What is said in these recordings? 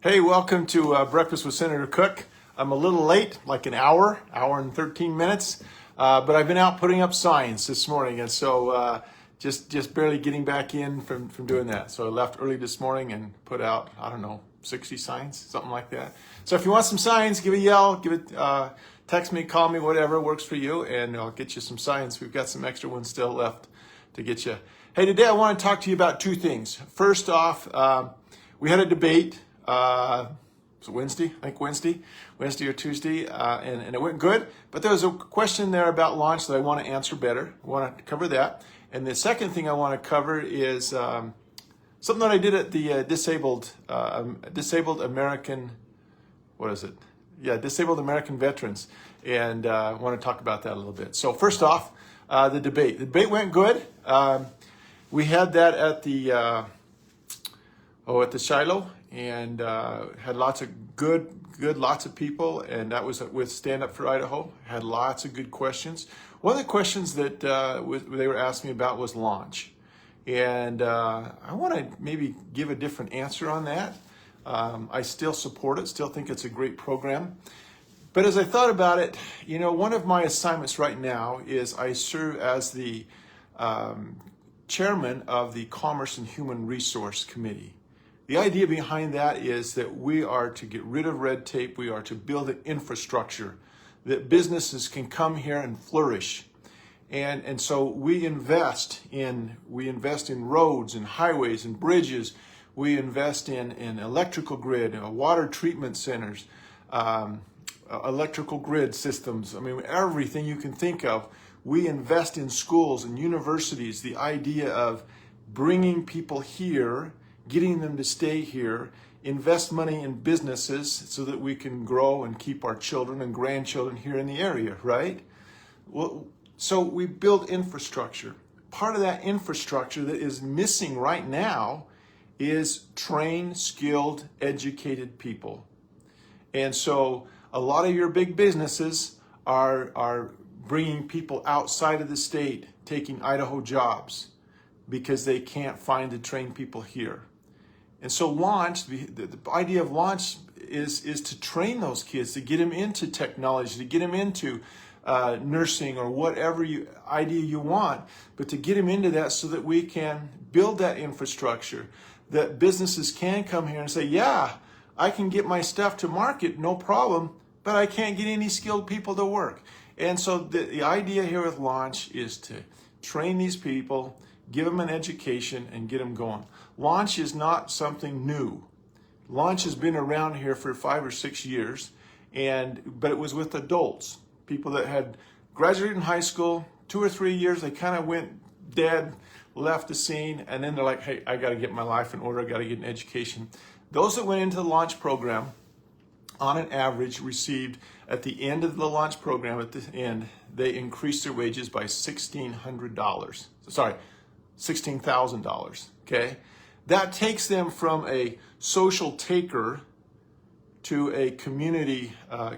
Hey, welcome to Breakfast with Senator Cook. I'm a little late, like an hour and 13 minutes, but I've been out putting up signs this morning, and so just barely getting back in from doing that. So I left early this morning and put out, I don't know, 60 signs, something like that. So if you want some signs, give a yell, text me, call me, whatever works for you, and I'll get you some signs. We've got some extra ones still left to get you. Hey, today I want to talk to you about two things. First off, we had a debate. So Wednesday or Tuesday, and it went good. But there was a question there about launch that I want to answer better. I want to cover that. And the second thing I want to cover is something that I did at the disabled American, disabled American veterans, and I want to talk about that a little bit. So first off, the debate. The debate went good. We had that at the Shiloh, and had lots of lots of people, and that was with Stand Up for Idaho. Had lots of good questions. One of the questions that they were asking me about was launch, and I want to maybe give a different answer on that. I still support it, still think it's a great program. But as I thought about it, one of my assignments right now is I serve as the chairman of the Commerce and Human Resource Committee. The idea behind that is that we are to get rid of red tape. We are to build an infrastructure that businesses can come here and flourish. And so we invest in roads and highways and bridges. We invest in electrical grid, water treatment centers, electrical grid systems. I mean, everything you can think of. We invest in schools and universities. The idea of bringing people here, getting them to stay here, invest money in businesses so that we can grow and keep our children and grandchildren here in the area, right? Well, so we build infrastructure. Part of that infrastructure that is missing right now is trained, skilled, educated people. And so a lot of your big businesses are bringing people outside of the state, taking Idaho jobs because they can't find the trained people here. And so launch, the idea of launch is to train those kids, to get them into technology, to get them into nursing or whatever idea you want, but to get them into that so that we can build that infrastructure, that businesses can come here and say, yeah, I can get my stuff to market, no problem, but I can't get any skilled people to work. And so the idea here with launch is to train these people, give them an education, and get them going. Launch is not something new. Launch has been around here for 5 or 6 years, but it was with adults, people that had graduated in high school, 2 or 3 years, they kind of went dead, left the scene, and then they're like, hey, I got to get my life in order, I got to get an education. Those that went into the launch program, on an average, received at the end of the launch program, at the end, they increased their wages by $16,000, okay? That takes them from a social taker to a community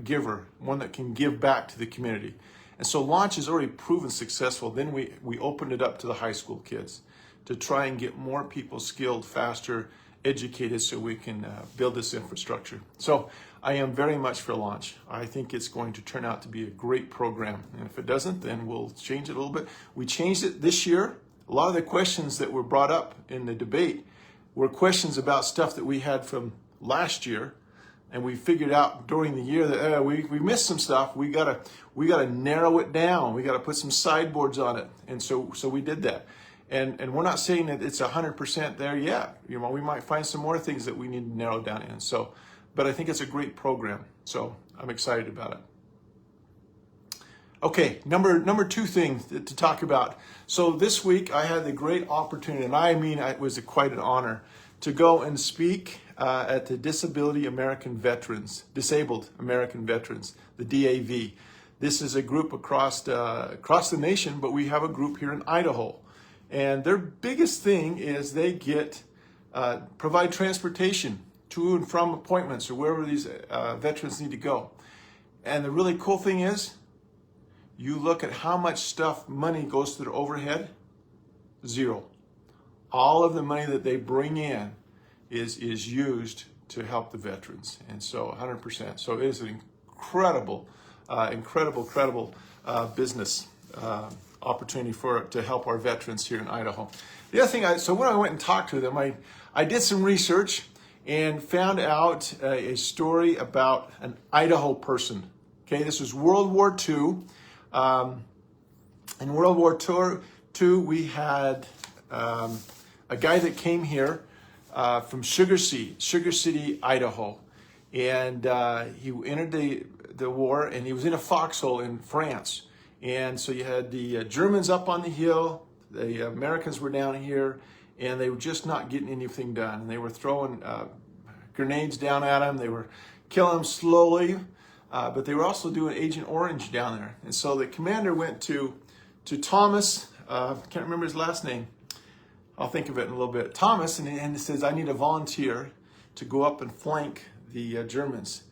giver, one that can give back to the community. And so launch has already proven successful. Then we opened it up to the high school kids to try and get more people skilled, faster, educated, so we can build this infrastructure. So I am very much for launch. I think it's going to turn out to be a great program. And if it doesn't, then we'll change it a little bit. We changed it this year. A lot of the questions that were brought up in the debate were questions about stuff that we had from last year, and we figured out during the year that we missed some stuff. We gotta narrow it down. We gotta put some sideboards on it, and so we did that. And we're not saying that it's 100% there yet. We might find some more things that we need to narrow down in. So, but I think it's a great program. So I'm excited about it. Okay, number two thing to talk about. So this week I had the great opportunity, and it was quite an honor, to go and speak at the Disabled American Veterans, the DAV. This is a group across the nation, but we have a group here in Idaho. And their biggest thing is they provide transportation to and from appointments or wherever these veterans need to go. And the really cool thing is, you look at how much money goes to their overhead, zero. All of the money that they bring in is used to help the veterans. And so 100%. So it is an incredible, incredible business opportunity to help our veterans here in Idaho. The other thing, so when I went and talked to them, I did some research and found out a story about an Idaho person. Okay, this was World War II. In World War II, we had a guy that came here from Sugar City, Idaho, and he entered the war, and he was in a foxhole in France. And so you had the Germans up on the hill, the Americans were down here, and they were just not getting anything done. And they were throwing grenades down at him. They were killing him slowly, but they were also doing Agent Orange down there. And so the commander went to Thomas, can't remember his last name. I'll think of it in a little bit. Thomas, and he says, I need a volunteer to go up and flank the Germans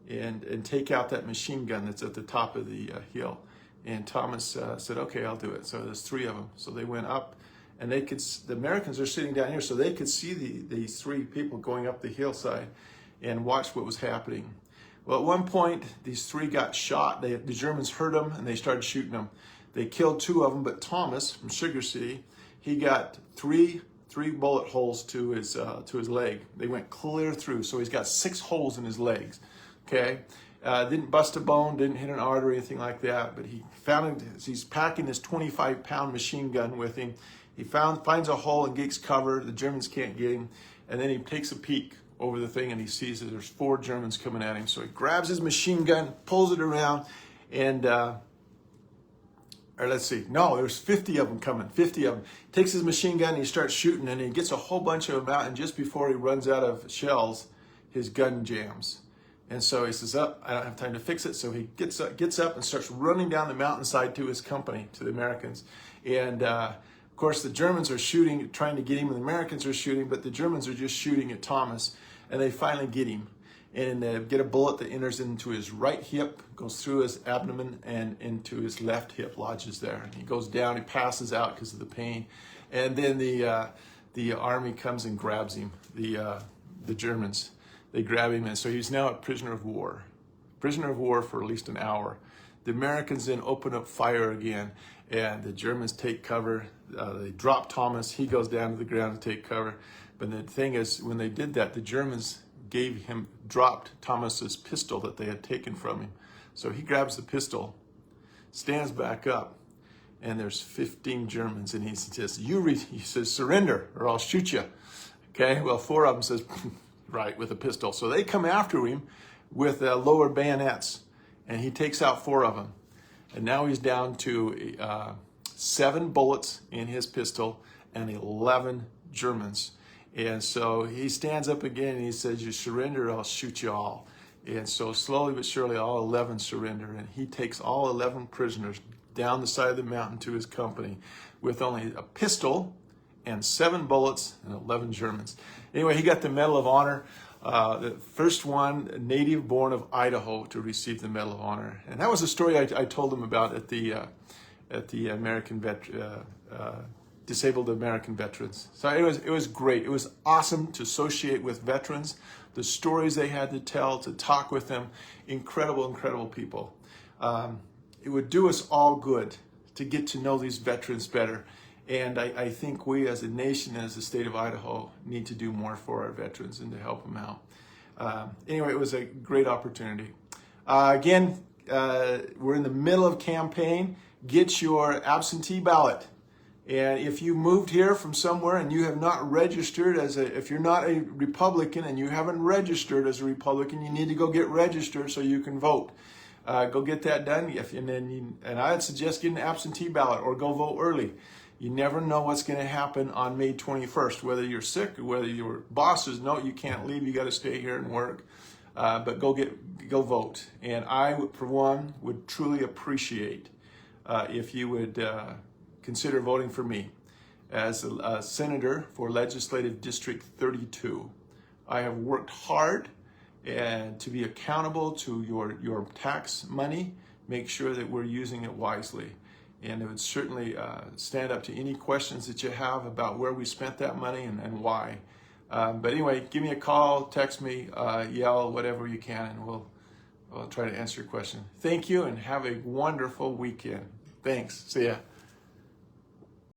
and take out that machine gun that's at the top of the hill. And Thomas said, okay, I'll do it. So there's 3 of them. So they went up, and the Americans are sitting down here, so they could see these 3 people going up the hillside and watch what was happening. Well, at one point, these 3 got shot. The Germans heard them, and they started shooting them. They killed 2 of them, but Thomas from Sugar City, he got 3 bullet holes to his leg. They went clear through, so he's got 6 holes in his legs. Okay. Didn't bust a bone, didn't hit an artery, anything like that, but he's packing this 25-pound machine gun with him. He finds a hole and gets cover. The Germans can't get him, and then he takes a peek over the thing, and he sees that there's 4 Germans coming at him. So he grabs his machine gun, pulls it around, and there's 50 of them coming, 50 of them. Takes his machine gun and he starts shooting, and he gets a whole bunch of them out, and just before he runs out of shells, his gun jams. And so he says, I don't have time to fix it. So he gets up and starts running down the mountainside to his company, to the Americans. And of course, the Germans are shooting, trying to get him, and the Americans are shooting, but the Germans are just shooting at Thomas. And they finally get him. And they get a bullet that enters into his right hip, goes through his abdomen, and into his left hip, lodges there. And he goes down, he passes out because of the pain. And then the army comes and grabs him, the Germans. They grab him, and so he's now a prisoner of war. Prisoner of war for at least an hour. The Americans then open up fire again, and the Germans take cover. They drop Thomas. He goes down to the ground to take cover. But the thing is, when they did that, the Germans dropped Thomas's pistol that they had taken from him. So he grabs the pistol, stands back up, and there's 15 Germans, and he says, surrender or I'll shoot you. Okay, well, 4 of them says, right, with a pistol. So they come after him with lower bayonets, and he takes out 4 of them. And now he's down to 7 bullets in his pistol and 11 Germans. And so he stands up again and he says, you surrender, I'll shoot you all. And so slowly but surely, all 11 surrender, and he takes all 11 prisoners down the side of the mountain to his company with only a pistol and 7 bullets and 11 Germans. Anyway, he got the Medal of Honor, the first one, native born of Idaho, to receive the Medal of Honor. And that was a story I told him about at the American Disabled American Veterans. So it was great. It was awesome to associate with veterans, the stories they had to tell, to talk with them. Incredible people. It would do us all good to get to know these veterans better. And I think we as a nation, as the state of Idaho, need to do more for our veterans and to help them out. Anyway, it was a great opportunity. Again, we're in the middle of campaign. Get your absentee ballot. And if you moved here from somewhere and you have not registered if you're not a Republican and you haven't registered as a Republican, you need to go get registered so you can vote. Go get that done. And I'd suggest getting an absentee ballot or go vote early. You never know what's going to happen on May 21st, whether you're sick or whether your bosses know you can't leave, you got to stay here and work. But go vote. And I, for one, would truly appreciate if you would consider voting for me as a senator for Legislative District 32. I have worked hard and to be accountable to your tax money, make sure that we're using it wisely. And it would certainly stand up to any questions that you have about where we spent that money and why. But anyway, give me a call, text me, yell, whatever you can, and we'll try to answer your question. Thank you, and have a wonderful weekend. Thanks. See ya.